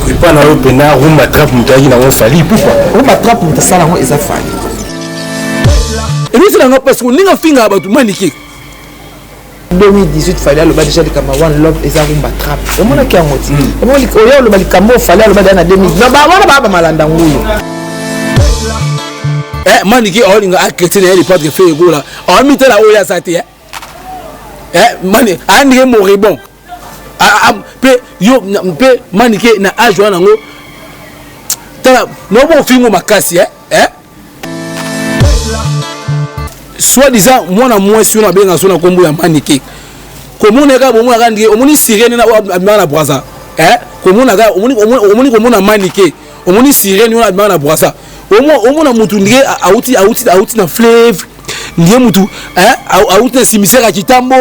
Et pas na yo pena rumba trap mutaki na fali pourquoi rumba trap mutasala ngo eza fali et lui c'est là parce que ninga finga ba tout maniki 2018 fallait aloba déjà likama one love eza rumba trap omona ki amoti omona oyo aloba likama fallait aloba na 2000 na ba wana ba malanda nguyo maniki olinga akretien ele pas de faire gola o mitela oya sate mani andike moribon pe yo pe maniki na age wana ngo tala no bon fingo makasi soit disant moi na moi si on a bien sur na kombo ya maniki komona ka bomo ka ndike omoni sirene na na braza komona ka omoni komona maniki omoni sirene na braza omona mutu ndike auti na flave ndike mutu auti na simisera kitambo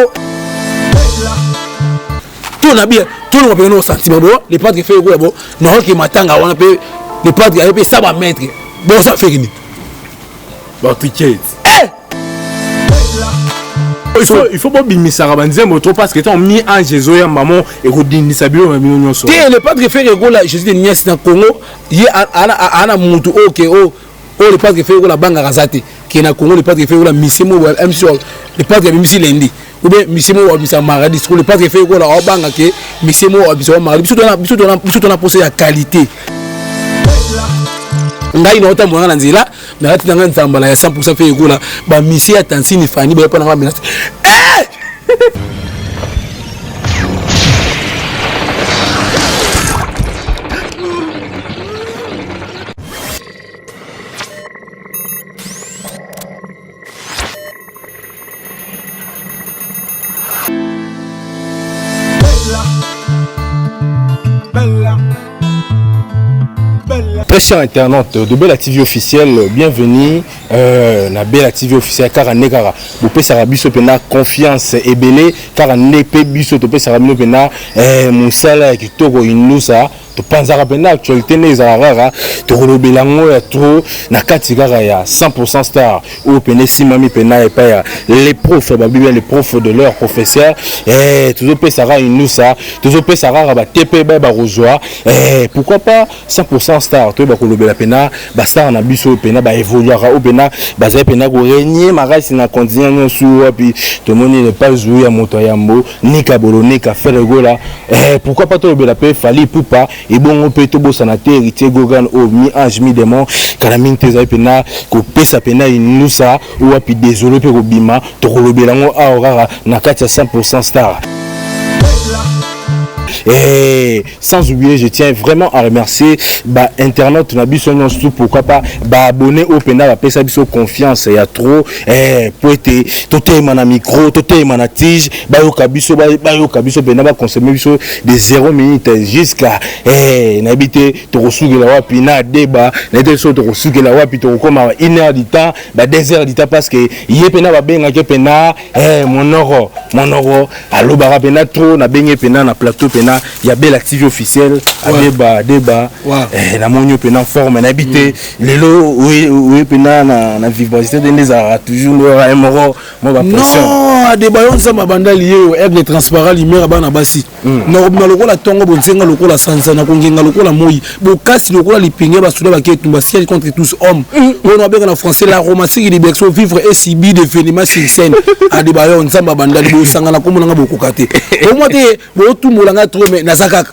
na bien tout le monde sentiment bon les padres fait quoi bon non qui matanga on peut les padres avec ça va mettre bon ça fait ni bon ticket il faut pas bimisa rabanze moto parce que tant mis en Jésus ya maman et rodini sabio ma million so les padres fait quoi Jésus de Nias dans Congo il ana mutu OK les padres fait quoi la banga razate qui na Congo les padres fait quoi misimo MC les padres misi lundi ou bien misimo ou bisa maradi sur le padre fait quoi la banga que misimo ou bisa maradi biso na posé la qualité ngai na ota mwana nzila na ati nga nzambala ya 100% fait quoi la ba misi attention ni fani ba pa na menace Très chers internautes de Bella TV officielle, bienvenue na Bella TV officielle car negara vous pouvez savoir biso pena confiance et belé car nepe biso to peut savoir pena musala kitoko inusa to panzara pena actualité les arara to rolobelango ya trop na katigara ya 100% star ou pena simami pena et pas les profs babibia les profs de leur professeur toujours peut savoir inusa toujours peut savoir ba TP ba rozoa pourquoi pas 100% star to ba kolobela pena ba star na biso pena ba évoluera au pena ba za pena ko régner marasi na continuer nyosu puis to moni ne pas jouer à moto yambo ni kabolo ni ka faire gola pourquoi pas to lobela pe fali poupa et bon on peut to bosana te héritier gogan au mi ange mi démon kala minte za pena ko pesa pena inusa ou puis désolé pe ko bima to kolobela ngo aura na kati ya 100% star. Et sans oublier, je tiens vraiment à remercier internaute Nabiso Nyonsu, pourquoi pas abonner au Pena, la pesa biso confiance, il y a trop pour être toté mana micro, toté mana tige, bayoka biso Pena va consommer biso des 0 minutes jusqu'à n'habiter to resuge la wapi na débat, n'était so to resuge la wapi to comme 1 heure du temps, 2 heures du temps parce que yé Pena va benga ke Pena mon oro allo bara Pena trop na benga Pena na plateau Pena il y a Bella TV officielle débat na monyo pena forme na habité lelo oui pena na vivacité des arts toujours le moro mo ba pression non débat on ça mabanda lié aigle transparent lumière bana basi na lokola tongo bonzenga lokola sansa na kongenga lokola moyi bokasi lokola lipinga basuda baketumba ciel contre tous hommes on a bien en français la romantique liberté vivre et subir des événements sur scène a débat on ça mabanda lié sanga na komona ngabokokate au moins te bo tout molanga trop mais nazakaka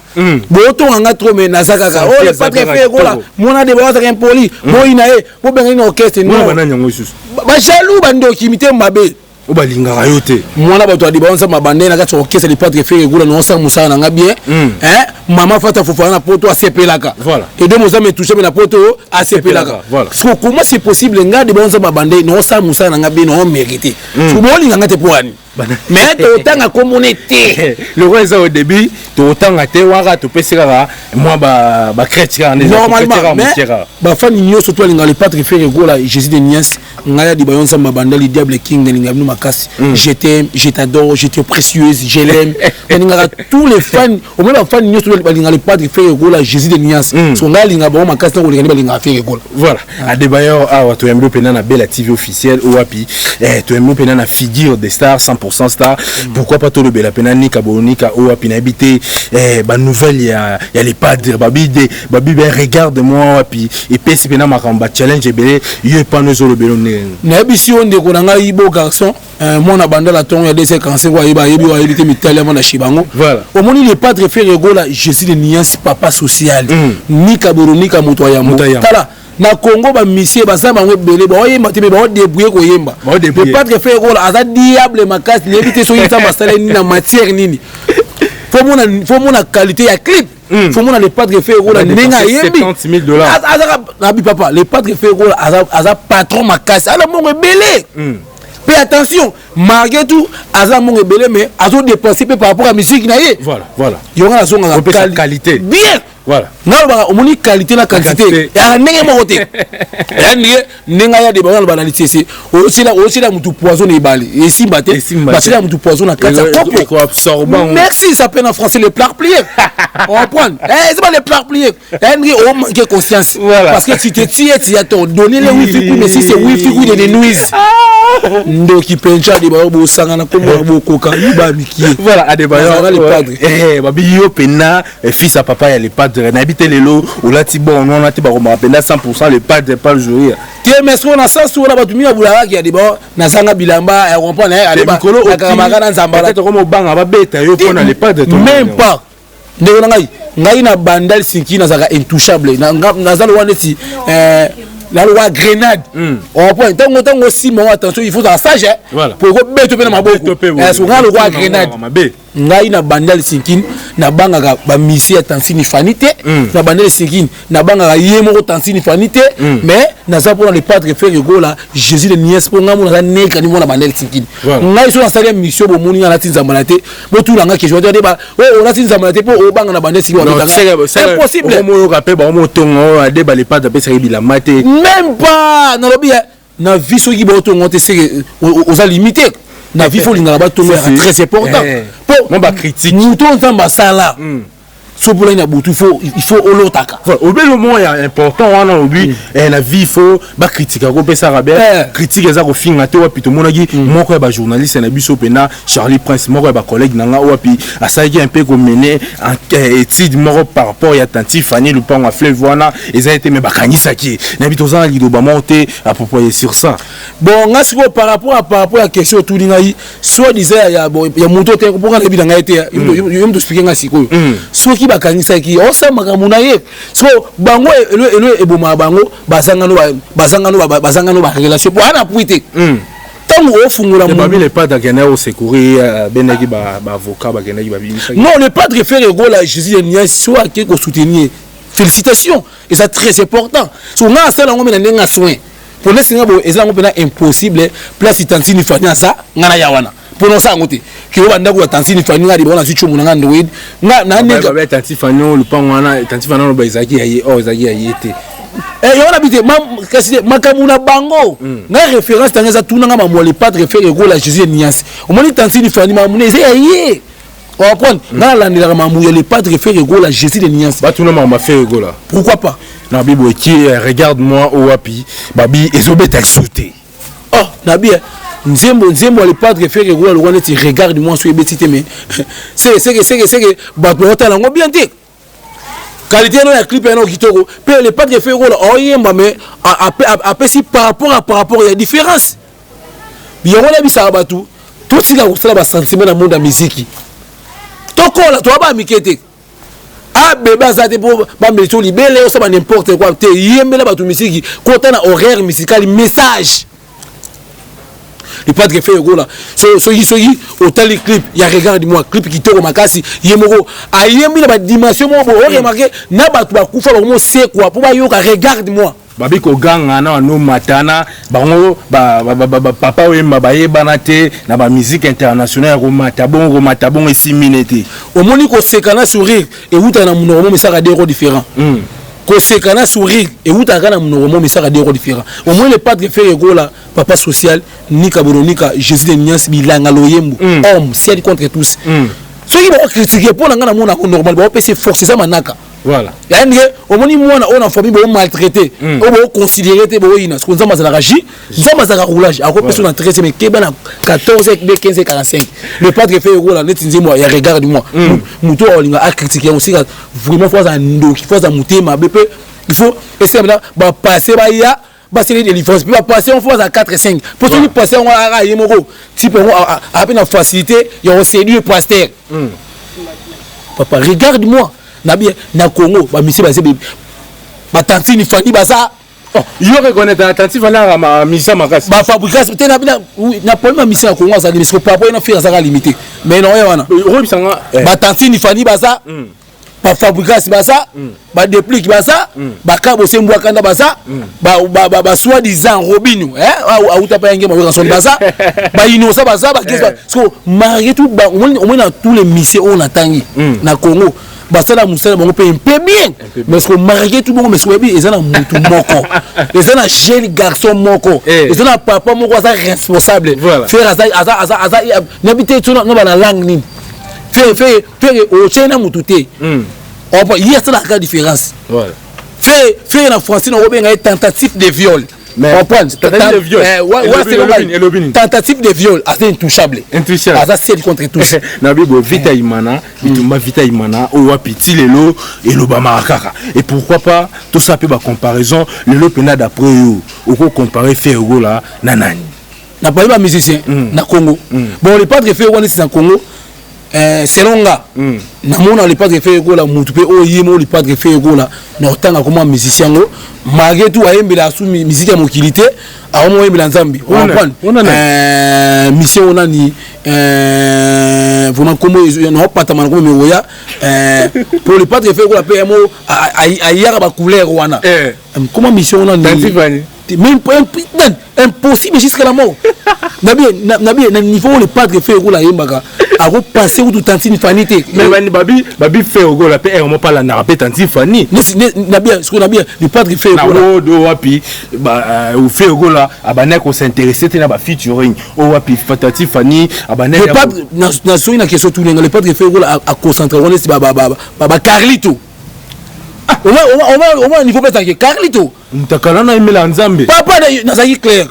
boto anga trop mais nazakaka oh le padre fait gola mona de baza impoli boina bo benga na orchestre non ba jaloux bando kimité mabe o balingaka yo te mwana bato adi baonza mabande na kati orchestre le padre fait gola non sa musala na nga bien maman fata fofana na poto asepelaka voilà et de moza me toucher na poto asepelaka voilà comment c'est possible nga de baonza mabande non sa musala na nga bien non mérité so bolinga ngate poani mais autant à communauté le roi ça au début autant à te wara to pesera moi ba chrétien normalement ba fan nyo surtout linga le padre fait gola Jésus de Nias ngaya di bayonza mabanda le diable king linga no makasi je t'aime je t'adore je te précieuse je l'aime linga tous les fans au même fan nyo surtout linga le padre fait gola Jésus de Nias so ngaya linga ba makasi na linga linga fait gola voilà à débailleur to yambo pena na Bella TV officielle ou api to yambo pena na figure des stars 100% 100% star pourquoi pas tout le bela pena nika bonika ou apina habité ba nouvelle il y a les padres babi regarde-moi puis et pesi pena makamba challenge belé yo pas nous le belo na bisi on de ko nga ibo garçon mon abandon la ton ya des séquences wa iba yebi wa yebi te mitalia na shibango voilà au moni les padres fait rigola Jésus de Nias papa social nika bonika moto ya tala na Congo ba misie ba sama ngo belé ba yemba te ba débrouiller ko yemba le padre fait rigola aza diable makasi l'éviter so yita masala ni na matière nini faut mon qualité ya clip faut mon les padres fait rigola nenga yembi $70,000 na bi papa les padres fait rigola aza patron makasi ala mo belé. Mais attention, malgré tout, Azam mon rebelle mais azo dépenser par rapport à musique na yé. Voilà. Il y aura la qualité. Bien. Voilà. Non, on moni qualité la quantité. Et à n'engue mon côté. Et n'engue ya des balles banalité c'est aussi là mutu poison et balle. Et si batté, parce que mutu poison na quatre copo absorbant. Merci, ça peine en français les plats pliés. On va prendre. C'est pas les plats pliés. Et on manque conscience. Parce que si tu y as ton donné le wifi mais si c'est wifi qui de nuise. Ndo qui pencha de babo sangana comme babo coca ba miki voilà à des bailleurs les padres babi yo pena fils à papa ya les padres n'habiter les lots ou là ti bon on a ti ba ko pena 100% les padres pas le jouer tie mais on a ça sur la batumi ya bulala ki ya de ba na sanga bilamba ya comprendre ya de ba na kamaka na nzambala peut-être comme banga ba beta yo pona les padres même pas ndeko ngai na bandal sinki na zaka intouchable na zalo wana ti la loi grenade on point tant aussi mon attention il faut un sage pour que beto pe na maboko est-ce qu'on a le roi grenade ngai na bandal sinkin na banga ba misi atensini fanité na bandal sinkin na banga yemo atensini fanité mais na za pour les padres faire gola Jésus de Nies pour ngamu na neka ni mona bandal sinkin ngai so na salle mission bo moni na tinza malate bo tout langa ke je vais ba on a tinza malate pour o banga na bandal sinkin c'est impossible mo rapé ba mo tongo ade ba les padres pe c'est bila maté même pas na lobby na vie so ki bo tongo te c'est aux limité na vie faut lingala ba tongo très important pour ba critique mouton tamba sala so pour na butu il faut olotaka au bel moment il est important on a obi la vie il faut ba critique ko pesa rabé critique eza ko finga te wapi to monaki moko ba journaliste na biso pena Charlie Prince moko ba collègue nanga wapi asaki un peu ko mener étude moko par rapport ya tanti Fanny Lupango a fleuve wana eza été mais ba kanisaki na bitoza lido ba monter à propos sur ça bon ngasi ko par rapport à question tout ngai soit disait ya moto te ko ngana bidanga été yo me expliquer ngasi ko soit ki bakanisa ki osamaka munaye so bango elo eboma bango bazangano ba relation pour ana puite tango ofungula mu les padres gagner au secourir benaki ba avocat ba gagner ba bimisa non le padre fait le goal à Jésus de Nias soit qui ko soutenir félicitations et ça très important so nga sala ngomena ndenga soin pour les singa bo ezango pena impossible place itantini fanya ça ngana yawana pour nous ça ngote ki o banda ko tansini fani ngadi bona sichu munanga ndoid na nega ba tanti fani lupango wana tanti fani ba izaki yayi o izaki yayete yona bité kasi makamuna bango nga référence tangeza tunanga mamwa les padres faire go la Jésus Nias o moni tansini fani mamune yayi on va prendre na la ndela mamu les padres faire go la Jésus de Nias ba tunama ma faire go là pourquoi pas na bibo qui regarde-moi au wapi babi ezobeta sauter oh na bien nzembo les padres fait que le roi ne regarde moi sur betité mais c'est que ba plota la bien té qualité no ya clip no kitoko pe les padres fait rôle oyemba mais après si par rapport il y a différence bien on a vu ça batu tout si la osala ba sentiment dans monde de musique tokola to ba mikete ah bébé ça te pour ba meto libélé ça ba n'importe quoi te yembela ba tu musique quand on a horaire musical message le padre fait go là soyi autant les clips il y a regarde moi clip qui toko makasi yemoko ayembi na ba dimension mo bo remarquer na ba tu ba kufa ba mo c'est quoi pour ba yo ka regarde moi babi ko ganga na no matana bango ba papa we mabaye banate na ba musique internationale ko matabon et 6 minutes au moni ko sekana sourire et uta na muno mo ça ka des différents ko sekana sourire et uta kana muno mo ça ka des différents au moins le padre fait go là papa social nika boronika Jésus de Nias bilanga loyembo homme ciel contre tous ceux qui vont critiquer pour nga na mona ko normal ba pese forcer ça manaka Voilà. Yani au moins moi on a famille bon maltraité, on va considérer te bon ina, parce que nzamba za raji, nzamba za roulage, à quoi personne entraîné mais ke bana 14 15 45. Le padre fait rôle là net nzimo ya regarde moi. Muto olinga a critiquer aussi vraiment faut ça ndo, faut ça mutema bepé, il faut essayer ba passer ba ya bah c'est les délivrances puis va passer on fois à 4 et 5 pour tu passer on a yemoko type on a peine facilité il y a séduit pasteur papa regarde-moi na bien na Congo ba monsieur ba tantine fani ba ça yo reconnaît attentif là ma misa makasi ba fabrication te na problème mission à Congo ça mais c'est pas pour faire ça limité mais non wana ba tantine fani ba ça ba fabrication ba ça ba déplique ba ça ba kabo sembo kanda ba ça ba soi-disant robinu a uta pa ngema ba son ba ça ba innocent ba ça ba qu'est-ce que marié tout ba on a tous les missions on attend na Congo ba ça la musala ba on peut bien mais ce que marié tout bon mais ce que ils ont mutu moko ils ont jeune garçon moko ils ont papa moko ça responsable faire ça n'habiter tout na ba na langue ni fait au China mututé on peut y a la différence fait en français on va une tentative de viol mais on prend tentative de viol tentative de viol assez intouchable à c'est contre tous na bibo vita imana bitumba vita imana o wapiti lelo et lo bamakaka et pourquoi pas tout ça peut ba comparaison lelo pena d'après yo ou comparer fait là na nani na pas ba musicien na Congo bon les padres fait on est en Congo selon nga na mona le padre fait go la mutu pe o yemo le padre fait go la na otanga comme musicien ngo malgré tout ayembela sous musique ya mokilité a mo yembela nzambi on comprend mission on a ni vraiment comme no pata man comme oya pour le padre fait go la pe mo ayara ba couleur wana comment mission on a ni même impossible jusqu'à la mort na bien na niveau le padre fait go la yembaka a repasser ou tout tantine fanité mais babi fait go la paix on pas la na rapé tantine fani na bien ce qu'on a bien le padre fait go do wapi ou fait go la abana ko s'intéresser na ba featuring o wapi tantine fani abana le padre na so ina question tout le padre fait go la a concentrer on est ba Carlito on niveau peut que Carlito ntakala na imela nzambe papa na ça clair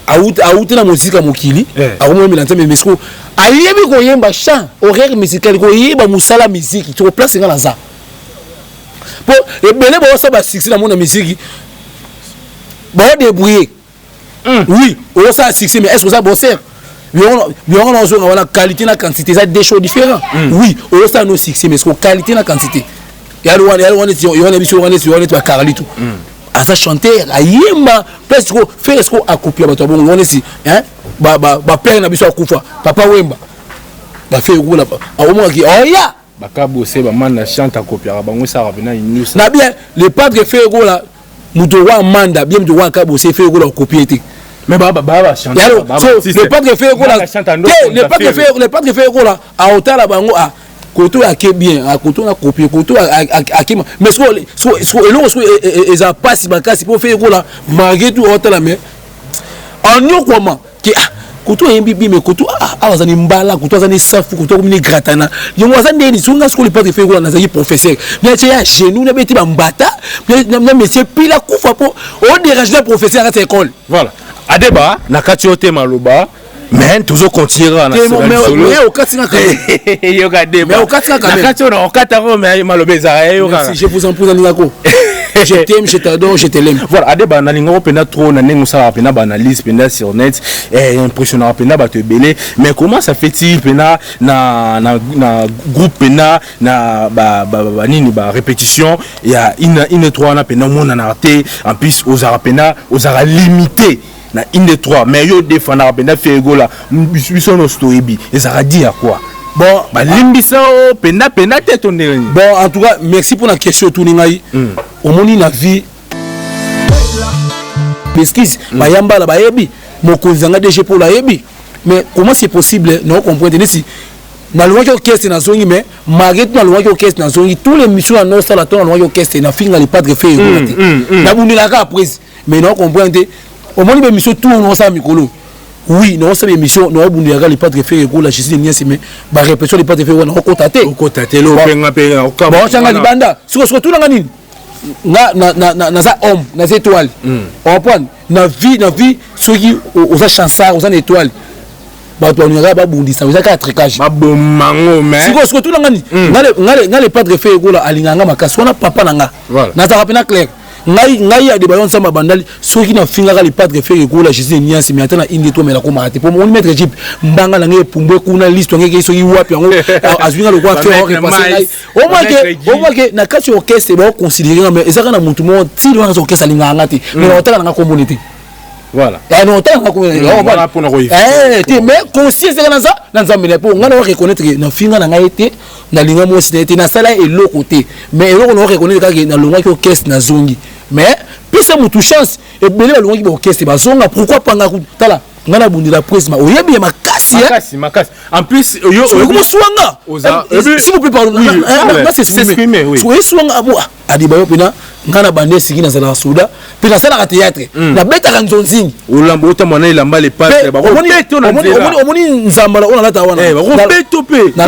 aouté na musique mokili a mo emela nzambe mais ce ayebi ko yemba chant horaire musical ko yeba musala musique tu place ngala za po ebele bo sa ba succès na mon musique bo débrouiller oui on sa succès mais est-ce que ça bosser bien on a la qualité na quantité ça deux choses différents oui on sa no succès mais ce qualité na quantité ya lo on biso on est ba Carlito à ça chanter ayemba presque faire ce qu'on a copié ba to bon on est si hein ba père na biso akufa papa wemba ba fait roula au moins qui oya ba ka bosser ba man na chante copier ba ngo ça revena news na bien le padre fait roula muto wa manda bien muto wa ka bosser fait roula copier té mais ba chanter le padre fait roula le padre fait roula a otala bango a koto a ke bien a koto na copier koto a ke mais so elo so eza passe ba kasi pour faire roula malgré tout otala mais en yo comment qui koto yembi mais koto azani mbala koto azani safu koto komini gratana yongo azani ni sunga skole pas fait ko na zaki professeur mais tu ya genou na beti ba mbata na monsieur pila kufa po on dérange le professeur à l'école voilà adeba na kati ote maloba mais toujours continuer na mais au katinga quand même yo ka deba mais au katinga quand même na kati on au kataro mais maloba za yo ka je vous en prie ningako je t'aime, je t'adore, je te l'aime. Voilà, adeba na lingo pena trop na nengo ça pena ba analyse pena sur net impressionnant pena ba te belé mais comment ça fait-il pena na groupe pena na ba nini ba répétition il y a une trois na pena mon na raté en plus aux pena aux limité na une trois mais yo défendre pena fait gola biso no story bi et ça dit à quoi bon ba limbisa o pena tête on est bon en tout cas merci pour la question tout ningai au moni na vie pesquise ba yamba la ba yebi mokonzanga DG pour la yebi mais comment c'est possible non comprendre si na loi orchestre na zongi mais malgré na loi orchestre na zongi tous les missions na sala ton loi orchestre na finga les padre fait na bundila ka après mais non comprendre au moni be mission tout on sa mikolo oui non c'est émission non bundu ya les padres faire ko la Jésus de Nias mais ba répétition les padres faire na kotate lo penga penga bon changa libanda siko tout la nini na za homme na étoile on prend na vie ceux qui aux chansards aux étoiles ba to nyaka ba bundisa aux tricage ba bomango mais siko tout la nini ngale padre faire ko la alinganga makasi wana papa nanga na ta rapena clair ngai ya de bayon sama bandali soki na finga les padres faire ko la Jésus Nias mais atana indi to mela ko marate pour mon mettre Egypte mbanga na ngai pumbwe kuna liste ngeke soki wapi yango azwinga le quoi faire repasser au moins que na kati orchestre ba considérer mais ezaka na mutu mo ti wana orchestre linga ngati mais otaka na communauté voilà non otaka na communauté voilà pour na ko mais conscience na ça na nzambe pour ngana reconnaître na finga na ngai te na linga mo c'était na sala et l'autre côté mais l'autre on reconnaître que na longa ki orchestre na zongi mais puis c'est mon chance et belé la longue orchestre ba zonga pourquoi pas nga tala ngana bundi la presse ma oyebi makasi en plus yo comment swanga s'il vous plaît pardon là c'est exprimé oui swanga abo adibayo pena ngana bande siki na sala souda puis na sala théâtre na beta kanzonzing olambo utamana ilamba les pattes ba beto na nzela omoni nzambala ona lata wana ba beto pe na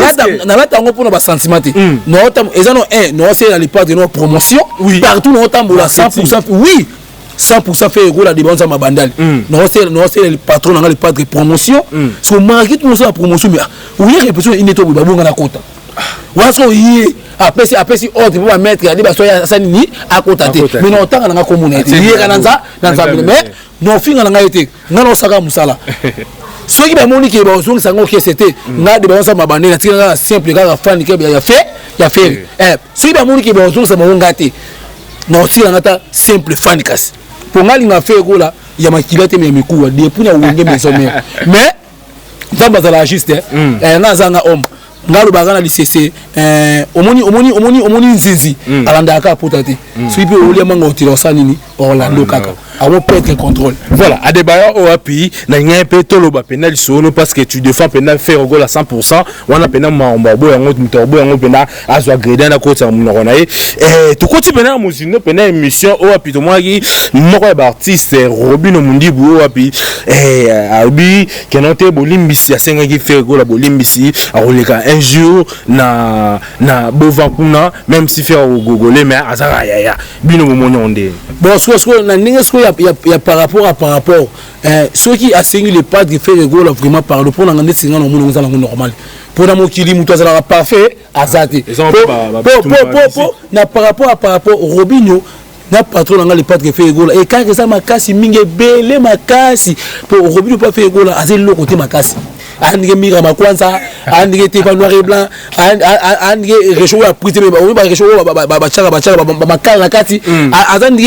lata ngo pona ba sentiment no otam ezano no c'est les pattes no promotion partout no otam la 100% oui 100% fait gros la dépense à ma bandale non c'est le patron dans le padre promotion so market nous la promotion mais oui répétition ineto ba bonga na kota waso yi après si ordre pour mettre ya ba soya sanini à kota te mais non tanga na communauté yi kananza na nzambe mais non finga na ngaite ngana osaka musala soki ba moni ke ba zongi sango ke c'était na de ba sa ma bandale tika simple ka fan ke ya fait soki ba moni ke ba zongi sa ma ngate non si la ngata simple fan kas pour nga linga fait ko la ya makila te me mikuwa depuis na wenge maison mais ndamba za la juste nga zanga homme ngalo bagana lisese omoni nzinzi alanda ka potati suipi olia manga otira sanini Orlando kaka awo perdre contrôle voilà Adebayo oapi na nga pe toloba penal sono parce que tu défends penal faire goal à 100% wana penal mamba boya ngoto mutorbo yango penal azwa grade na kota munoko na ye to koti penal muzino penal émission oapi to mwaki moko ba artiste Robino Mundibu oapi abi kenote bolimbisi asenga ki faire goal bolimbisi aoleka un jour na bovakuna même si faire gogolé mais azara ya bino momononde bon soit na ninga soit ya par rapport ceux qui a signé les pas de faire goal vraiment par le pour na ngane singa no munonza na normal pour na mokili muto azala parfait azati na par rapport Robinho na patron nga les pas de faire goal et quand ça makasi mingi belé makasi pour Robinho pas faire goal azeli le côté makasi andige mira makwanza andige tepa noir et blanc andige réchaud à prité ba réchaud ba chaka makala kati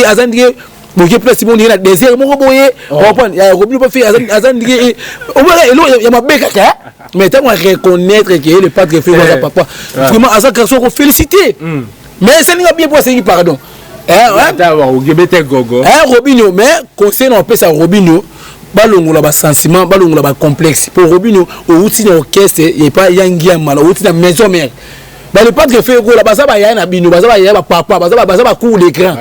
azandige boke place bon na désert moko boye comprendre ya Robinho pas fait azandige au moins il y a mabeka ka mais tant on reconnaître que le padre fait ça papa vraiment azan garçon ko féliciter mais c'est n'a bien pour c'est pardon Robinho mais concernant on peut ça Robinho balongola ba sentiment balongola ba complexe pour Robinho au outil d'orchestre et pas yangi ya mala outil de maison mère ba le padre fait gola ba ça ba ya na bino ba ça ba ya ba papa ba ça ba coup l'écran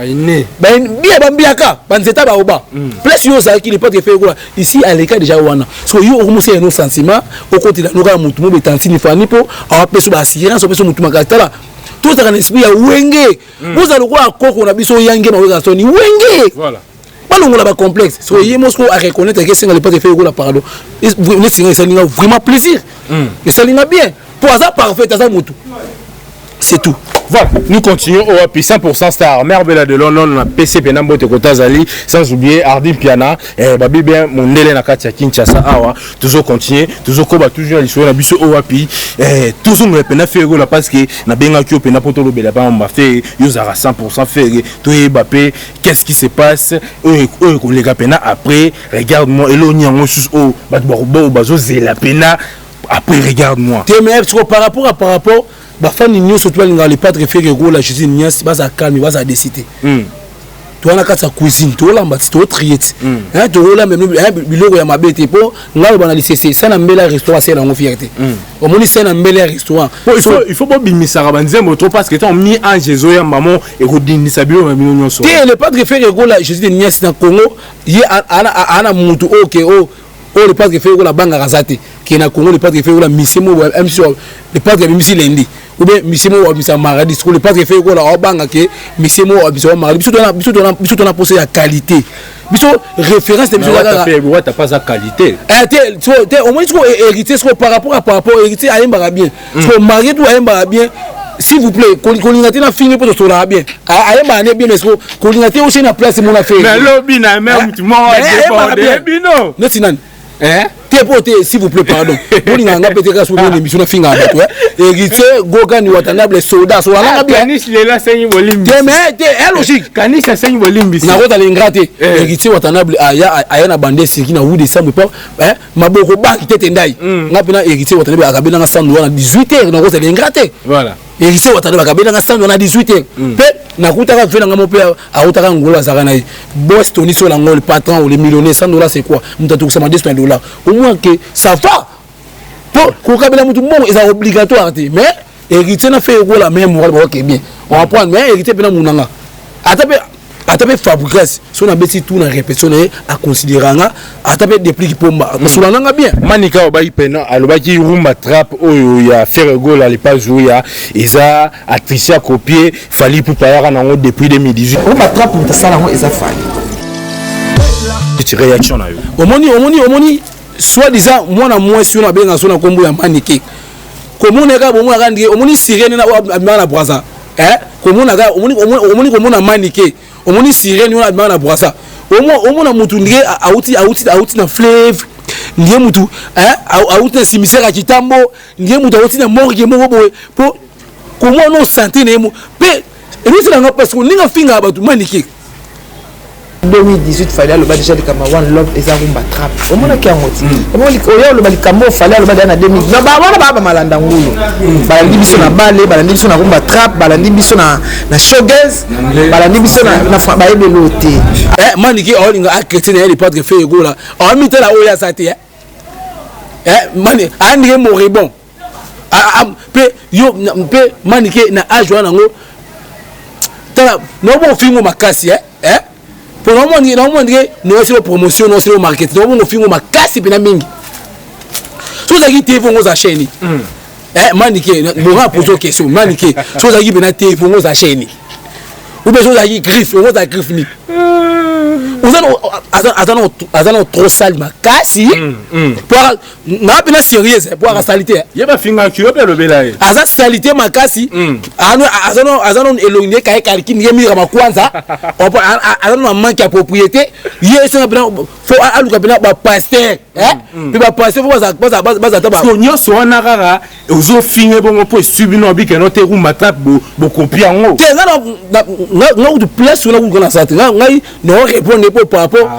ben bien biaka banzeta ba oba plus yo ça qui le padre fait gola ici à l'écart déjà wana so yo au monsieur nos sentiments au côté la noka mutu mo betantini fani po a peso ba assurance peso mutu makatala tout ça en esprit ya wenge vous allez quoi koko na biso yangi ma wega soni wenge voilà balongola ba complexe so yé Moscou a reconnaître que c'est le pas de faire gola pardon ne c'est vraiment plaisir et ça linga bien pour ça parfait ça mutu c'est tout. Voilà, nous continuons au API 100% Star, Merbella de London, na PC Penambo Tekota Zali, sans oublier Ardim Piana, Babi bien Mondele na Katia Kinshasa Awa, toujours continuer, toujours combat, toujours à l'histoire, na biso au API, toujours nous pena faire gola parce que na benga kyo pena poto lo bela ba on va faire yozara 100% faire to Mbappé, qu'est-ce qui se passe les gars pena après, regarde-moi eloni en sous au batbo bazo zela pena après regarde-moi. Mais par rapport ba fan ni surtout les padres fait que la Jésus Nias ba za calme ba za décider toi na kata cuisine to la mbati to triete hein to la même biloko ya mabete po ngalo bana lisese ça na mbela restaurant c'est la fierté au moni c'est na mbela restaurant il faut pas bimisa banzembo trop parce que tant mis en Jésus ya maman et rodinisa bilo na million so et le padre fait que la Jésus Nias dans Congo y ana mutu OK oh le padre fait la banga razate qui na Congo le padre fait la misimo le padre misi lendi ou bien misimo wa bisa maradi le padre fait la banga que misimo wa bisa maradi biso dona posé la qualité biso référence de biso la t'as pas sa qualité au moins tu peux hériter par rapport hériter à bien tu marier tout à bien. S'il vous plaît, Kolingati n'a fini pour te bien. Aïe, mané bien, mais Kolingati aussi n'a place mon affaire. Mais lobby n'a même tout le monde. Non, sinon. T'es porté, s'il vous plaît, pardon. Kolinganga peut-être sur une émission de fin à battre. Héritier, Gogan, Watanabe, soldat, soit là. Canis, il est là, c'est une volume. Mais t'es logique. Canis, c'est une volume. N'a pas l'ingraté. Héritier, Watanabe, Ayana Bandé, c'est qui n'a eu des sambles pas. Ma boko banque, t'es tendai. N'a pas héritier, Watanabe, à Kabila, 18h, n'a pas l'ingraté. Voilà. Héritier watana bakabela nga stand on a 18h pe na kutaka vela nga mope a utaka ngola zakana boss Tony so la ngol patron ou les millionnaires $100 c'est quoi mutatu kusema $2 au moins que ça va pour kokabela mutu mon est obligatoire mais héritier na fait ngola même moral OK bien on va prendre mais héritier pena munanga atape fabrication so na beti tout na répétition à considérer nga atape des prix qui pomba solanga bien manika obai pena alobaki rumba trap oyo ya faire goal à l'époque ya eza Atricia copier fali pour payara nango depuis 2018 rumba trap pour ça nango eza fali petite réaction na yo omoni soit disant moi na moi si on a bien so na kombo ya manike komona ka bomo ka ndike omoni sirene na braza komona ka omoni manike omoni sirene na braza omona mutu ndike auti na fleuve ndiye mutu auti na cimetière kitambo ndiye mutu auti na morgue moko boye po comment no santé na mo pe elisi na parce que ninga finga batu manike 2018 fallait le bas déjà de Kama One Love et ça rumba trap au moins qui a moti au moins le bali kamo fallait le bas dans 2000 non ba malanda ngulu balandi biso na balé balandi biso na rumba trap balandi biso na showgaze balandi biso na ba ebeloté maniki olinga a chrétien et les padres fait ego là on mit la oya santé mani andré moribon pe yo pe maniki na age wana ngo tala no bon fingo makasi pour le moment nous c'est promotion nous c'est marketing nous on fait ma casse et mingi so za ki TV ngo za chaîne manike bon poser question manike so za ki bena TV ngo za chaîne ou bien so za ki griffe ngo za griffe ni azana trop sale ma casse pour na bena sérieux pour la salité il va finga tu peux le bela azana salité ma casse azana elongné kai kalki ngemi ma kwanza azana manque de propriété yesa bena faut aluka bena ba pasteur puis ba pasteur faut baza taba so nyoso wana kaka ozo finga bongo po subino bi que no te rumba trap bo copie ngo te nga de place na ko na santé ngai no répondre par rapport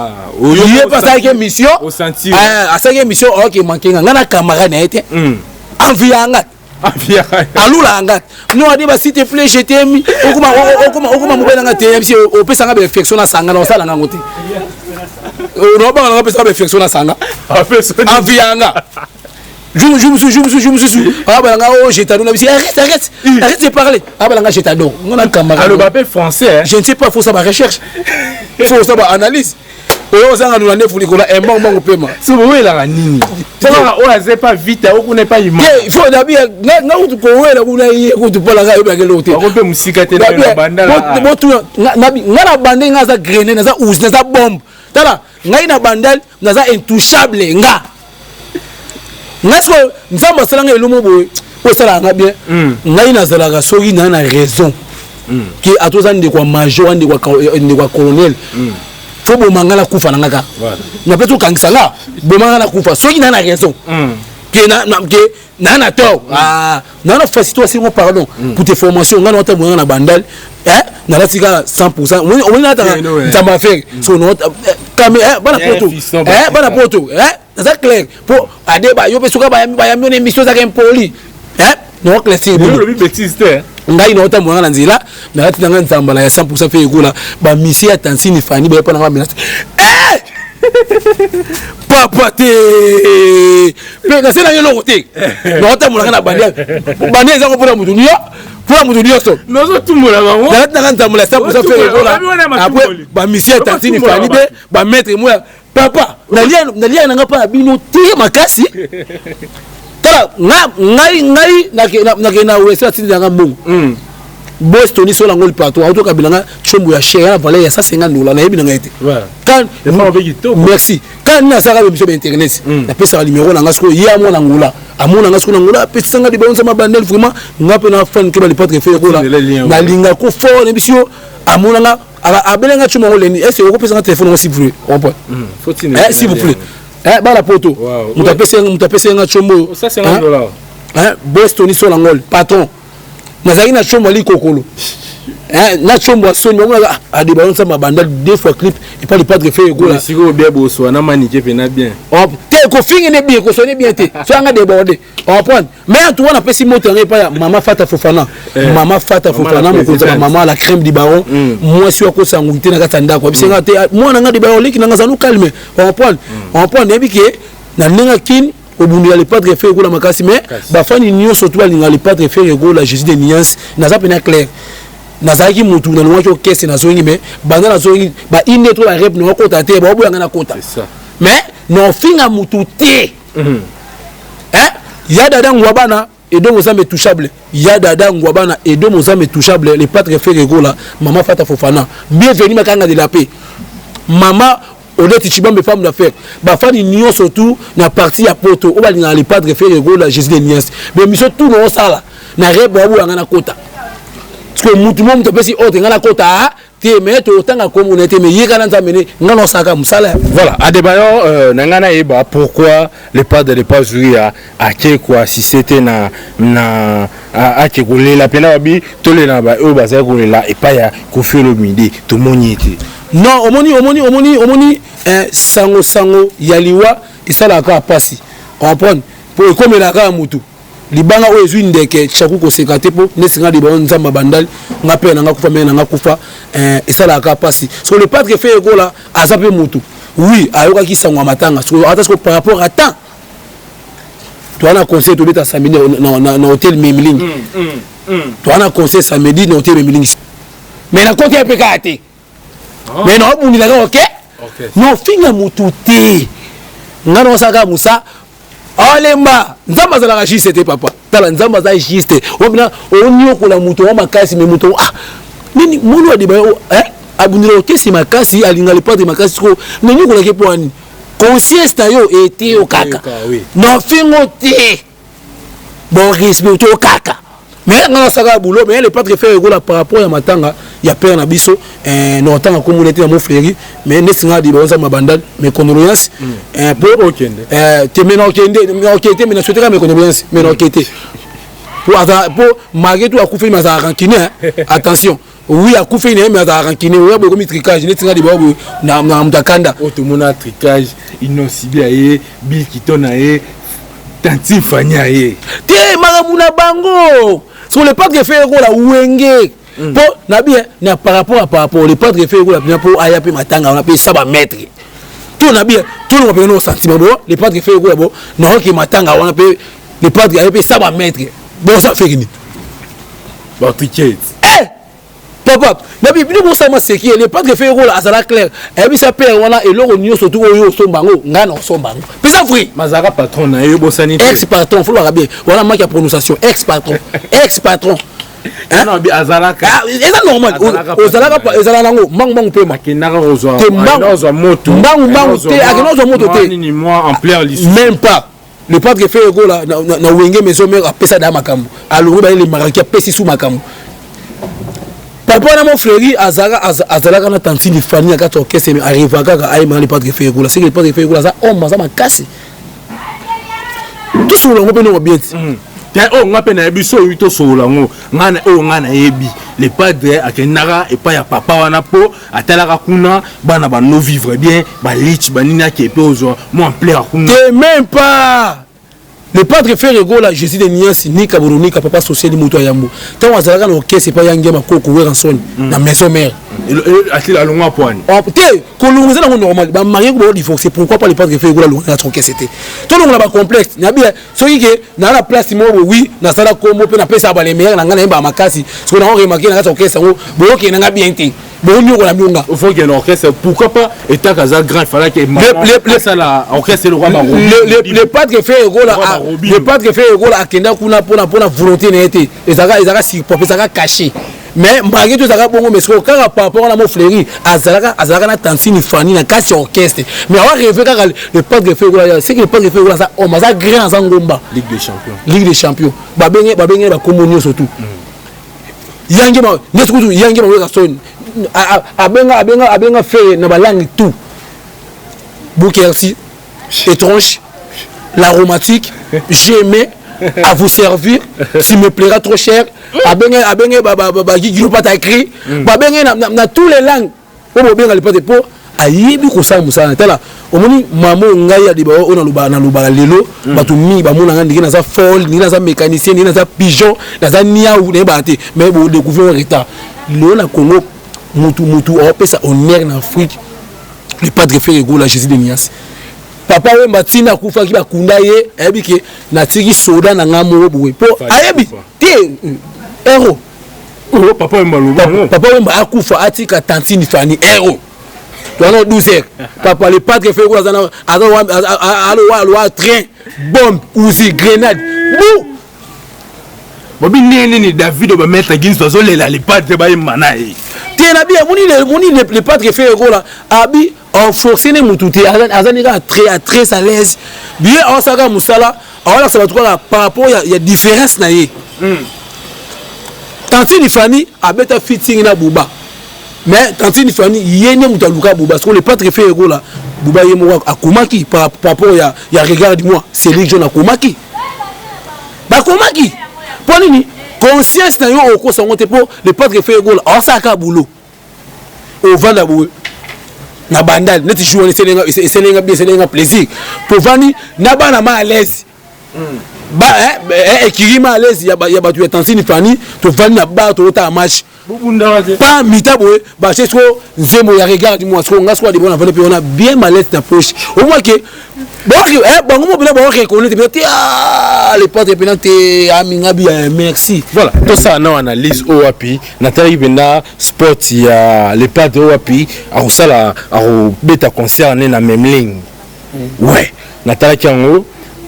il pas ça que mission à ça que mission OK manquer nga na camarade na été envianga alula anga no adi ba s'il te plaît je t'aime okuma mobela nga te MC opesa nga perfection na sanga na sala nga ngote no ba nga opesa perfection na sanga envianga je me suis ah bah là oh je t'adore arrête de parler ah bah là je t'adore on a camarade le babé français je ne sais pas faut ça ba recherche faut ça ba analyse on s'en a nous l'année fouli kola bon paiement so oui la nini ça on a pas vite on n'est pas immense il faut d'abord nga utu ko wela kuna yeko tu pola ga yobaka lote on peut musika te na banda nga na bande nga za grenade na za ouz na za bombe tala ngai na bandal na za intouchable nga ngasko nzamba salanga elomo boy o sala nga bien ngai na zalaka soki na raison ki atoza ndeko kwa major ndeko kwa colonel faut bomangala kufa na ngaka na petu kangsanga bomangala kufa soki na raison que na tort na facilité aussi pardon pour tes formations ngana ota mo na bandal na la tika 100% on na ta nzamba faire so no bana poto c'est clair pour adeba yo pesuka ba yami na émission za impoli no clair c'est le bêtise ngai no ota mo na nzila na tina nzamba la ya 100% fait ikola ba misi ya tansini fani ba pa na ba papa te mais c'est là le côté non ta mulanga na bandia bandia za ko pour mutu niyo so nozo tumula bango na nta mula 100% fait ikola après ba misi ya tansini fani be ba maître moi papa nalia nanga pa bino te makasi tala ngai na wesa tindi nanga mbongo boss Tony so lango le plateau auto kabilanga chombo ya cher la valeur ya $150 na yebi nanga été quand merci quand na saka be biso internet na pesa le numéro nanga sko ya mo ngula amona nanga sko ngula pesa nga de bonza mabandel vraiment ngape na fan ke ba le patre faire ko la na linga ko fort ne biso amona nga abelenga chombo ngoleni est-ce que ko pesa téléphone s'il vous plaît on peut s'il vous plaît ba la poto mutapesa nga chombo $150 boss Tony so lango patron nazaki na chombo ali kokolo na chombo soni ngona a de balon ça mabanda deux fois clip et pas le pas de faire gola siko bien bosso na manique pena bien te ko fingi ne bien ko soni bien te so nga déborder on prend mais en tout on a pesi moto pas maman Fata Fofana mo ko maman la crème du baron moi si ko sanguité na katanda ko bisenga te moi nga de baron liki nga zanu calme on prend ne bike na ninga kin obundi ya le padre fait gola makasi mais ba fani nyo surtout alinga le padre fait gola Jésus de nuance na za pena clair na za ki mutu na lwa ko kese na zongi mais banda na zongi ba ine to la rep no ko tate ba obu ngana kota c'est ça mais no finga mutu te ya dada ngwabana et donc aux âmes touchables ya dada ngwabana et donc aux âmes touchables le padre fait gola maman Fata Fofana bienvenue makanga de la paix maman Odette Chibambe femme d'affaires ba fani nion surtout na partie ya poto o ba linga le padre faire gola Jésus de Nias mais miso tout no sala na rebo abu ngana kota parce que mutu mo mutopesi ote ngana kota te mais to tanga communauté mais yeka na nzamene ngana saka musala voilà Adebayor nangana eba pourquoi le padre de pas jouer à quoi si c'était na a kekole la pena babi tole na ba o baza ko la et pas ya ko faire le midi to moniete non omoni sango yaliwa isala ka pasi comprendre pour comme la ka mutu libanga o ezwi ndeke chaku ko sekate po nesinga di bonza mabandal nga pe nga kufa me nga kufa isala ka pasi so le padre fait gola azape mutu oui ayoka ki sango matanga so ata ko par rapport à temps tu as un conseil to beta samedi na hôtel Memiling tu as un conseil samedi na hôtel Memiling mais na côté pekate mais non on est OK non finga mututé ngano saka musa olemba nzamba za la c'était papa tala nzamba za juste obina onyo ko la muto wa makasi me muto nini mulu wa dibayo abunira okesi makasi alinga le padre makasi ko nini ko la ke poani conscience ta yo était au kaka non fingo te bon respect au kaka mais ngana saka boulot mais le padre fait gola par rapport à matanga ya père na biso no tanga communauté na mo frère mais nesinga di bonza mabandal mes condoléances pour okende te mena okende mais na souhaiter mes condoléances mais okete pour malgré tout akufi maza rancune attention oui akufi ne mais za rancune oui beaucoup mitricage nesinga di bobo na mtakanda otomona tricage inosibi aye bil kitona ye tanti fanya ye te magamuna bango sur le padre fait gola wenge pour nabie na par rapport le padre fait gola pour ayape matanga on appelle ça ba maître tout nabie tout le monde sentiment bon le padre fait gola bon non qui matanga on appelle le padre ayape ça ba maître bon ça fait ni ba ticket papa nabi bino bon ça ma c'est qui le padre fait gola azala clair et puis ça père wana et loro nyo surtout oyo sombango ngana sombango pesa free mazaka patron na yo bosani ex patron faut le rappeler voilà ma prononciation ex patron non bi azalaka c'est normal ozalaka nango mbang pe ma kenaka ozwa moto mbang te akenozo moto te ni moi en plein lycée même pas le padre fait gola na wenge maison mère a pesa da makambo alongo ba le maraki a pesi sous makambo papa na mon frère azalaka na tantine famille ka to kese arrive kaka ay ma le padre fait gola c'est que le padre fait gola ça homme ça ma casse tout sur le ngopé no bien o ngape na biso yuto sola ngo ngana yebi le padre akenaka et pas ya papa wana po atalaka kuna bana ba no vivre bien ba lich banina ki pe ozo moi en plein kuna même pas le padre fait rigola Jésus de Nias ni kaburuni ka papa social moto yambo tant azalaka na okese pa yangi makoko we ranson na maison mère atila alongwa poani te kolunguza na normal ba marié ko di c'est pourquoi pas le padre fait rigola na trop que c'était tout le monde ba complexe na bien so yike na la place mo oui na sala ko mo pe na pesa ba les meilleurs na ngana ba makasi so na on remarquer na ka okese ngo bo ke na bien te bon nyoko la mionga il faut qu'il y ait un orchestre pourquoi pas état kaza grand il fallait que l'orchestre le roi le padre fait gola le padre fait gola akenda kuna pona volonté n'était ezaka si popé ça caché mais malgré tout ça bongo mais ce quand par rapport à mon fleury azalaka na tantine fani na kasi orchestre mais on rêver quand le padre fait gola c'est que le padre fait gola ça on maza grand zangomba Ligue des champions ba benge ba komonio surtout yange ma nesukutu yange ma weka son abenga fait na balangi tout Boukersi étrange l'aromatique j'aimais à vous servir s'il me plaira trop cher abenga ba gigilo pas écrit abenga na tous les langues o benga le pas de po ayebi ko sa musana tala omoni mamo ngai ya diba ona luba lelo batu mi ba mona ngandi na za folle ni na za mécanicien ni na za pigeon na za niaou ne bate mais bo découvrir en retard le na Congo mutu o pesa honneur en Afrique le padre fait gola Jésus de Nias papa we matina kufa ki bakunda ye ayebi ke na tiki soda na ngamo boye po ayebi te héros papa we akufa atika tantine fani héros tu as 12 heures papa le padre fait gola zana alo train bombe ou si grenade bou bobi nini David ba mettre ginso zo le padre ba manae na bien moni le padre fait gola abi on forcé ne mututé azanika très à l'aise bien on saka musala on ça va trouver par rapport il y a différence na ye tantine fani abeta fitting na buba mais tantine fani yene mutaluka buba parce que le padre fait gola buba yemo akomaki par rapport il y a regarde-moi c'est lui jeune akomaki ba komaki ponini conscience na yo oko sangote po le padre fait gola on saka boulot au vanda boué na bandal neti jouer selenga plaisir pour vani na bana ma à l'aise ba ekirima à l'aise ya batu ya tantine fani to vani na ba to ta match pas mita boé ba c'est trop nzemo ya regarde moi so ngaswa de bona vale pe on a bien malaise na poche au moins que bon mo bila bon reconnaître mais les portes penalty amingabi merci voilà tout ça na analyse oapi natali bena sport ya les pas de oapi a sala a beta concert na même ligne ouais natali kango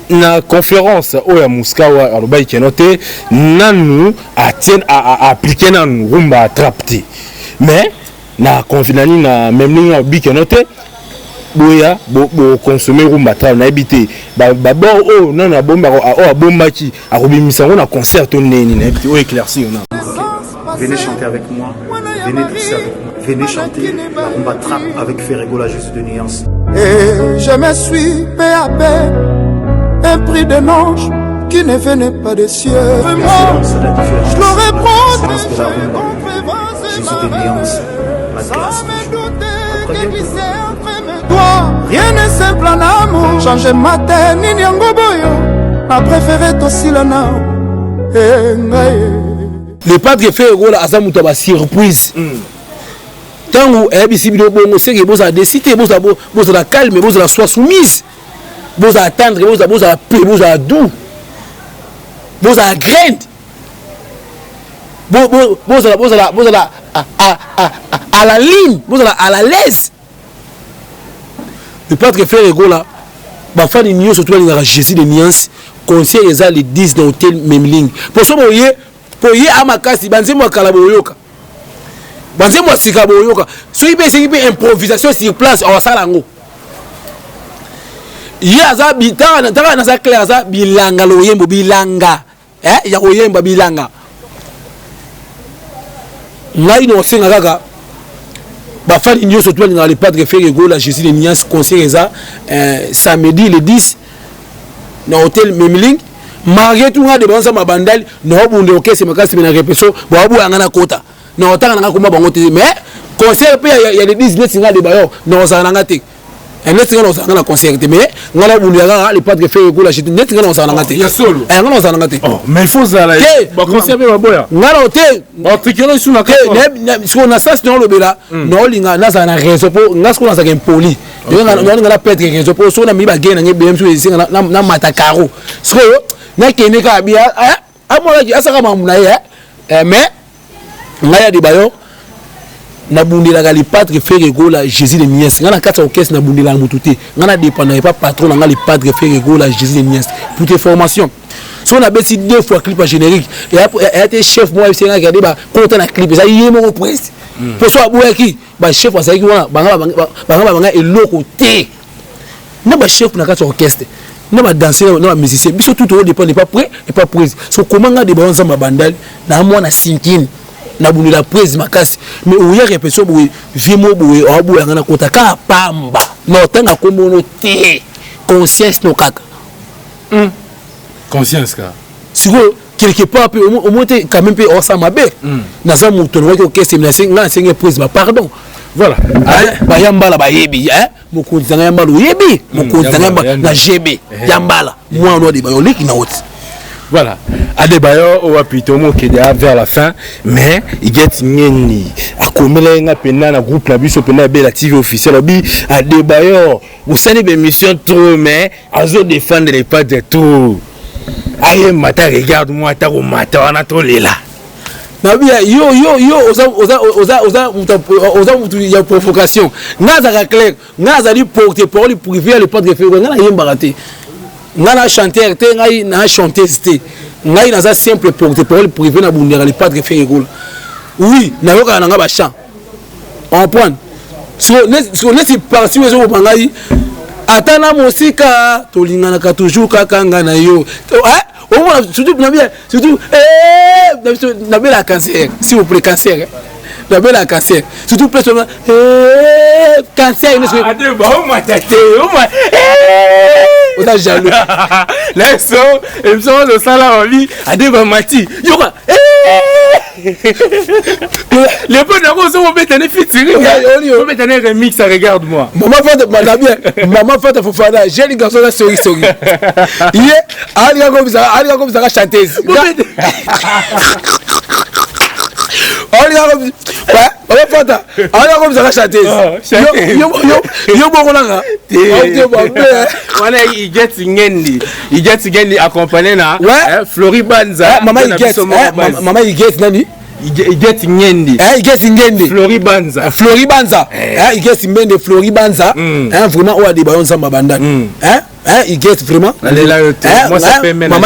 na conférence oya muskawa arobai kenote nanu a tien a appliquer nanu rumba attrapte mais na confinani na même ligne obi kenote boya bo consommer rumba tra na habité ba bon oh non na bomba o bomba ki a robimisa na concert to neni na habité o éclairci on a venez chanter avec moi venez danser avec moi venez chanter la rumba trap avec Ferregola Jésus de Nuance et je me suis peu à peu un prix de ange qui ne venait pas des cieux je l'aurais prendre Jésus de Nuance la grâce rien n'est simple en amour changer matin nini yango boyo na préféré tosilana le padre fait gola azamuta ba surprise tango ebisi bido bongo c'est que boza décider boza la calme boza la sois soumise boza attendre boza paix boza doux boza grande boza à la ligne boza à la laisse le padre fait gola ba fani nyo surtout la Jésus de Nuance conseil les les 10 dans hôtel même ligne pour ça pour y amakasi banzemo kala boyoka banzemo sika boyoka so ibe c'est une improvisation sur place on sala ngo ya za bitana taka na za clair za bilanga loyembo bilanga ya koyemba bilanga ngai no senga kaka ba fani nyo surtout dans les padres faire gola Jésus de Nuance conseil ça samedi le 10 dans hôtel Memling malgré tout nga de banza mabandali no bunde okese makasi na repeso bo abu ngana kota no otanga nga kuma bango te mais concert pe ya le 19 nga de bayo no za nga te net nga no za nga concert te mais ngala bunde nga le padre fait gola Jésus net nga no za nga te ya solo nga no za nga te mais il faut ça là ba concert pe baboya ngala te ba trikelo suna ka so na sas no lobela no linga na za na raison po nga sko na za impoli nga la pète raison po so na mi ba gena ngebem so isinga na matakaro so na kene ka bia amola ki asaka mamuna ye mais ngaya di bayo na bundela les padres Ferregola Jésus de Niès ngana kata orchestre na bundela mututé ngana dépendre pas patron na les padres Ferregola Jésus de Niès pour tes formations so na beti 2 fois clip à générique et a été chef moi c'est regarder ba content na clip ça yé mon presse pour so aboué qui ba chef ça qui wana banga eloko té na ba chef na kata orchestre na ba danseur na ba musicien biso tout au dépend pas prêt et pas prise so comment nga de banza mabandal na moi na sinkine na buni la prise makasi mais ou ya répétition boui vimo boui obu ngana kotaka pamba no tanga komono té conscience no kaka conscience ka siko quelque part au moins quand même on ça mabe na ça mutono wako orchestre na singa prise ba pardon voilà ba yambala ba yebi mokonzi nga yambala yebi mokonzi nga na GB yambala moi on de ba yoliki na wote. Voilà, Adebayor ou Apitomo qui est vers la fin, mais il y a une akomelenga pena na groupe na biso pena be la TV officielle bi Adebayor vous savez des missions trop mais azo défendre les pas de tout. Aye mata regarde moi ta ko mata wana to lela. Na bia yo oza mutu ya provocation. Ngaza ka clair, ngaza li porter parole privé le pas de faire ngana yemba raté. Ngana chanteur te ngai na chanteuse te ngai na za simple porte-parole privé na bundera les padres Ferregola oui na yoka na nga ba chant on prend so neti parti wezo bangai atana musika tolingana ka toujours kakanga na yo au moins surtout na bien surtout na bien la cancer s'il vous plaît cancer la belle à cancer surtout plus cancer on a jaloux laisse ils sont de ça là en vie à des mati yoka les peu d'argent sont mettre un featuring on mettre un remix ça regarde moi maman fait Fofana j'ai les garçons là sorry il est ali comme ça chanteuse on va faire ça alors comme ça chanteuse yo bokolanga wana il get ngendi accompagné na Floribanza maman il get nani il get ngendi Floribanza il get mbende Floribanza vraiment ou a des ballons sans babanda il get vraiment moi ça peut mener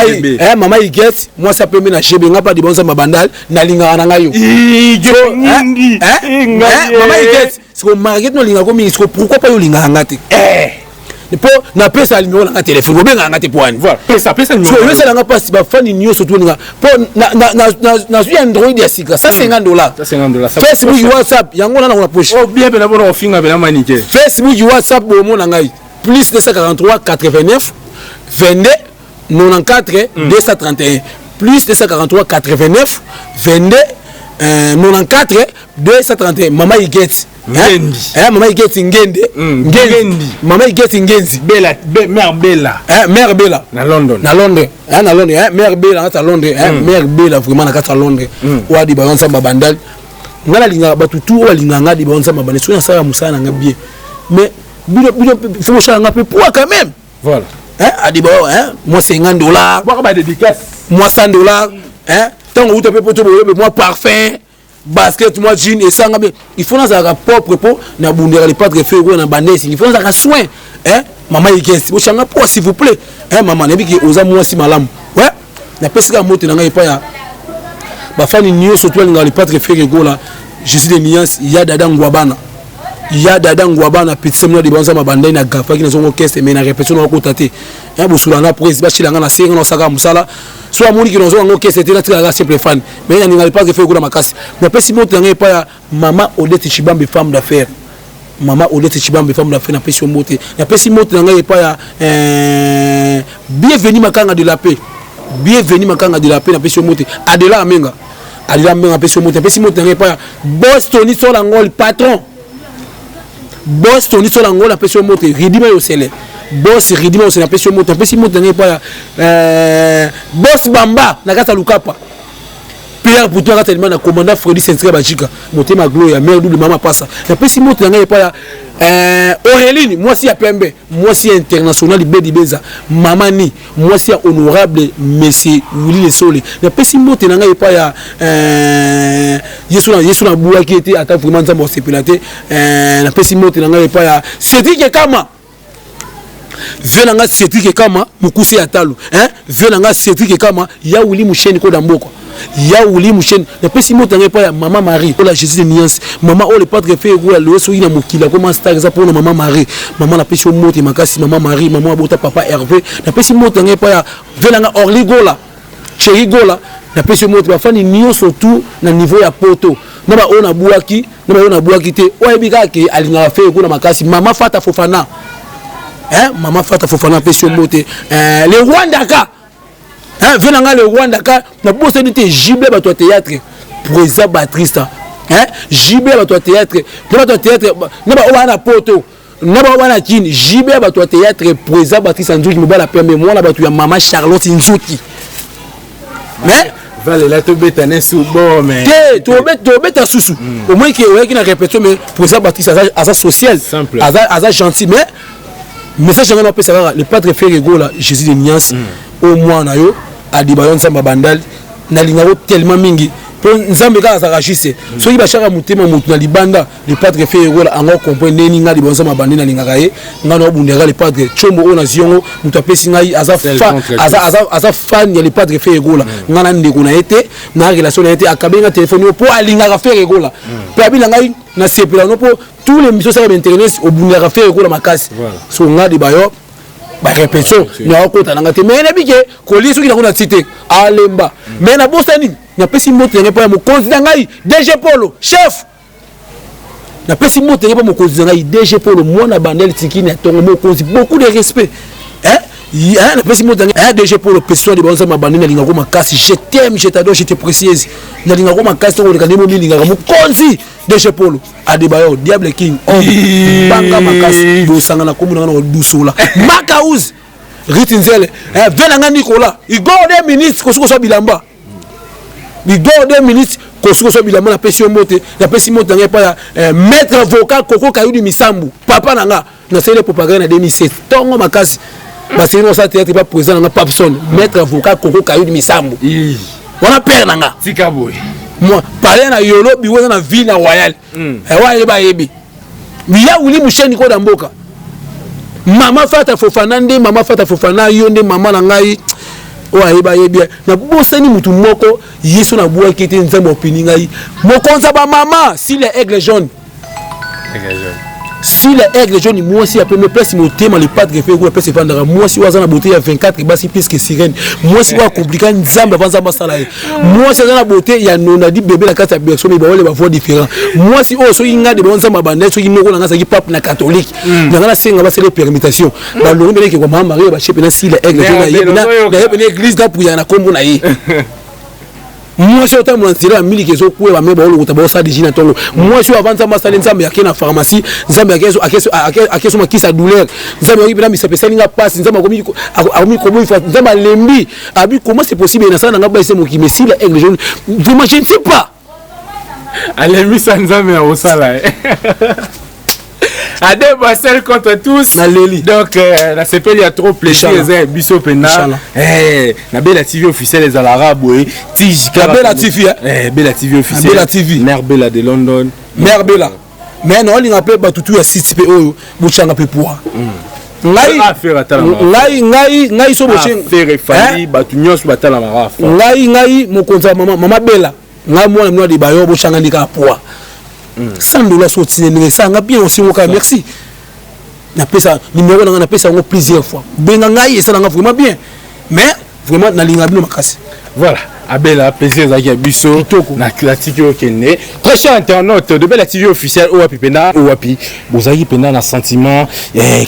maman il get moi ça peut mener na GB nga pas des ballons sans babanda na linga na ngayo maman il get c'est market no linga ko mi pourquoi pas yo linga ngate pour na pesa numéro na téléphone benga ngate poani voilà pesa numéro so ça nga passe ba fan news surtout nga pour na suis Android ya sika ça $50 Facebook WhatsApp yango na poche oh bien ben d'abord on finga ben manique Facebook WhatsApp bo mo na ngai plus 243 89 22 94 231 plus 243 89 22 94 231 mama il get mama il get ngende mama il get ngenzi mère Bella na London mère Bella à Londres mère Bella vraiment na kata Londres wa di ba nsamba bandal ngala linga batutu wa linga ngadi ba nsamba bandal so na sala musana nga bien mais faut changer peu pour quand même voilà adiba moi $50 moi ba dédicace moi $100 tant où tu peux poto moi parfum basket moi jean et ça il faut dans un propre pour na bundera les padres Ferregola na bandesi il faut dans un soin maman il geste faut changer pour s'il vous plaît maman nebi ki oza moi si malamu ouais na pesika moto na ngai pa ya ba fani nyo surtout les padres Ferregola je suis des nuances il y a dada ngwabana petit séminaire de banza mabandai na gafa qui na zongo orchestre mais na répétition na kotate ya busula na prise ba chilanga na senga na saka musala so amoni ki na zongo orchestre te na tika simple fan mais na ninga pas faire kuna makasi na pesi moto na ngai pa ya mama Odette Chibambe femme d'affaires na pesi moto na pesi moto na ngai pa ya bienvenue makanga de la paix na pesi moto Adela Amenga pesi moto na pesi moto na ngai pa ya Boston Sola ngol patron boss Tony sur l'angola pression moto ridima yo sele boss ridima yo sele pression moto pression moto n'est pas boss bamba na kata lukapa père pour toi tellement na commandant Freddy Centre Bachika motema glo ya mère double maman passa na pesi moto nga pas ya Auréline moi si ya pembe moi si international Bedi Beza maman ni moi si honorable monsieur Willy Le Sole na pesi moto nga pas ya Yesu na bua qui était ata vraiment nzambo sepilate na pesi moto nga pas ya Cédric Kama venanga Cédric Kama mukusi ya talo venanga Cédric Kama ya Willy Musheni ko damboko ya Willy Musheni na pesi moto nga pa ya maman Marie o la Jésus de Niance maman o le padre fait go la loso ina mukila comment star ça pour maman Marie maman na pesi moto makasi maman Marie maman bota papa Hervé na pesi moto nga pa ya venanga Orly Gola Chéri Gola na pesi moto ba fani nio surtout na niveau ya poto na ba ona buaki te o ebika ke alinga fait go na makasi maman Fata Fofana maman Fata Fofana pesi moto le Rwandaka venanga le Rwandaka na bosse de Gible bato théâtre pour Eza Batrista Gible bato théâtre pour bato théâtre na ba wana poto na ba wana kin Gible bato théâtre pour Eza Batrista nzuki mobala pembe mwana bato ya maman Charlotte nzuki vale la to betane sous bon mais to beta susu au moins que ouais qui na répété mais pour Eza Batrista asa social asa gentil mais message ngana pesa le padre Ferrego là Jésus de Niance au moins na yo adibayon nzamba bandali na lingaro tellement mingi pour nzambe ka azarachise soki bashaka mutema mutu na libanda le padre Ferrego là encore comprendre neni nga libonza mabandi na lingaka ye ngana obundera le padre chombo ona ziongo mutu apesi ngai aza fan ya le padre Ferrego là ngana ndeko na ete na relation na ete akabenga téléphone pour alingaka Ferrego là pe abina ngai na sepela no pour tous les missions ça m'intéresse obundera Ferrego là makasi so ngadi bayo ba répétition na okota na ngate mais na bike ko liso ki na kuna cité alemba mais na bosani na pesi moto ngé pa mo konzida ngai DG Polo chef na pesi moto ngé pa mo konzida ngai DG Polo mona bandel tikini atongo mo konzi beaucoup de respect na pesi moto ngé DG Polo person de bonza mabandina linga ko makasi je t'aime je t'adore je te précise na linga ko makasi to ko ndemo mi linga mo konzi DG Polo Adebayo Diable King banga makasi do sangana komuna na dusola Makaouz Ritinzele venanga Nicolas Igor 2 minutes ko so bilamba Igor 2 minutes ko so bilamba na pesi mote na pesi mote nga pa maître avocat Koko Kayudi Misambu papa nanga na sele propagande na 2007 tongo makasi basini no sa théâtre pas présent na Papson maître avocat Koko Kayudi Misambu wana père nanga tika boy moi parler na yolo biwo na ville na royal wa ba yebi biya Willy Musheni ko damboka mama Fata Fofana nde mama Fata Fofana yo nde mama na ngai wa yeba yebi na bosani mutu moko yeso na bua kete nzambo opini ngai mokonza ba mama si les aigles jaunes si les aigles jaunes moi si après me place mon thème le padre fait quoi place vendre moi si wazana beauté ya 24 basi puisque sirène moi si wa compliqué nzamba vanza masala moi si wazana beauté ya nona di bébé la carte ya berceau mais ba wale ba voix différent moi si oh so inga de bonza mabanda so inoko na ngasa ki pape na catholique na ngana senga ba c'est les permutations ba lo mbele ke kwa mama Marie ba chepe na si les aigles jaunes na yebena église da pour ya na kombo na ye moi si autant mon tiré à mille qui sont coués à mes balles ou t'as ça déjà na tongo moi si avant ça m'a salé nzambe ya na pharmacie nzambe ya keso ma qui sa douleur nzambe ya bina mi sepesa ninga passe nzambe komi komo il faut nzambe lembi abi comment c'est possible na ça na ngaba ese mo qui me si la aigle jaune vraiment je ne sais pas alembi ça nzambe ya osala Adé Bassel contre tous. Donc, la CPL, il y a trop plaisir. Bisso Pena. La Bella TV officielle, les Arabes. La Bella TV. Bella TV officielle. Bella TV. Mère Bella de London. Mère Bella. Mais non, il appelle Batutu à 6 PO. Bouchanga Pepoa. Ngai so boche. Faire fali, Batunyos Batala Maraf. Ngai, mon compte Mama Bella. Ngai, moi, je suis bayo Bouchanga Nika Poa. $100 sorti ça nga bien aussi merci na pesa numéro na pesa ngo plusieurs fois benga ngai et ça nga vraiment bien mais vraiment na linga bino makasi voilà Abela plaisir za biso na classique okene très cher internaute de Bella TV officielle Owapi Pena Owapi bozaki pena na sentiment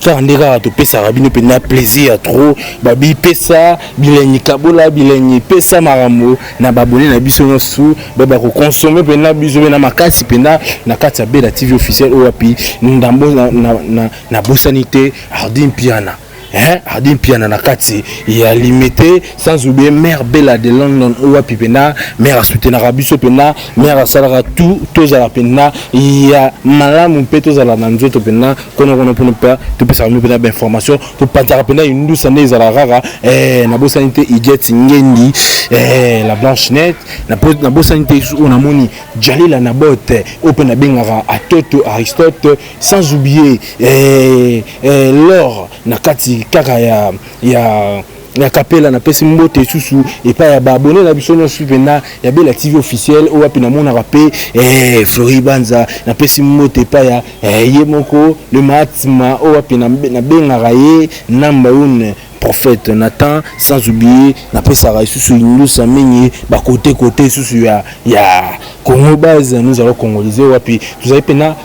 car ndeka to pesa rabino pena plaisir trop babi pesa bilenyi kabola bilenyi pesa maramo na babone na biso nosu baba ko consommer pena biso na makasi pena na kati ya Bella TV officielle Owapi ndambo na bosanité Ardim Piana Adi Piana Nakati, il y a limité, sans oublier Mère Bella de London, Oua Pipena, Mère Soutena Rabiso Pena, Mère Salara tout, tous à la Pena, il y a Malam Petos à la Nanzo Pena, qu'on a pour ne pas, tu peux savoir une information, tu peux pas Pena, une douce année à la Rara, na Bossanité, Iget, Ngendi, la Blanche-Nette, na Bossanité, on a moni, Jalila Nabote, Open Bengara, à Toto, Aristote, sans oublier, l'or, Nakati, Kaka, ya kapela na pesi mbote susu et pas ya ba abonné na biso nyonso pena ya Bella TV officiel o wapi na mona rapé Flori Banza na pesi mbote pa ya ye moko le matima o wapi na benga ye namba une prophète Nathan, sans oublier na pesa susu nous samenye ba côté susu ya Congo base nous allons congoliser wapi vous avez pena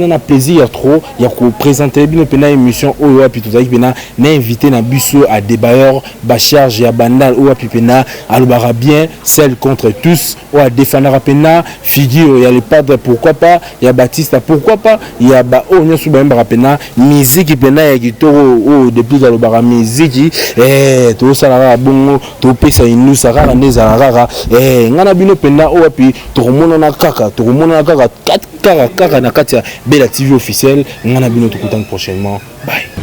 na plaisir trop ya ko présenter bien pena émission o wapi vous avez pena na invité na biso à débailleur ba charge ya bandal o wapi pena alobara bien celle contre tous ou à défendre pena figure ya le padre pourquoi pas ya Baptiste pourquoi pas ya ba o nyosu ba mbara pena musique pena ya kitoro o depuis alobara musique to sala bongo to pesa inu sara neza rara ngana bino pena o wapi to mona na kaka kaka na kati ya Bella TV officiel ngana bino to kutana prochainement bye.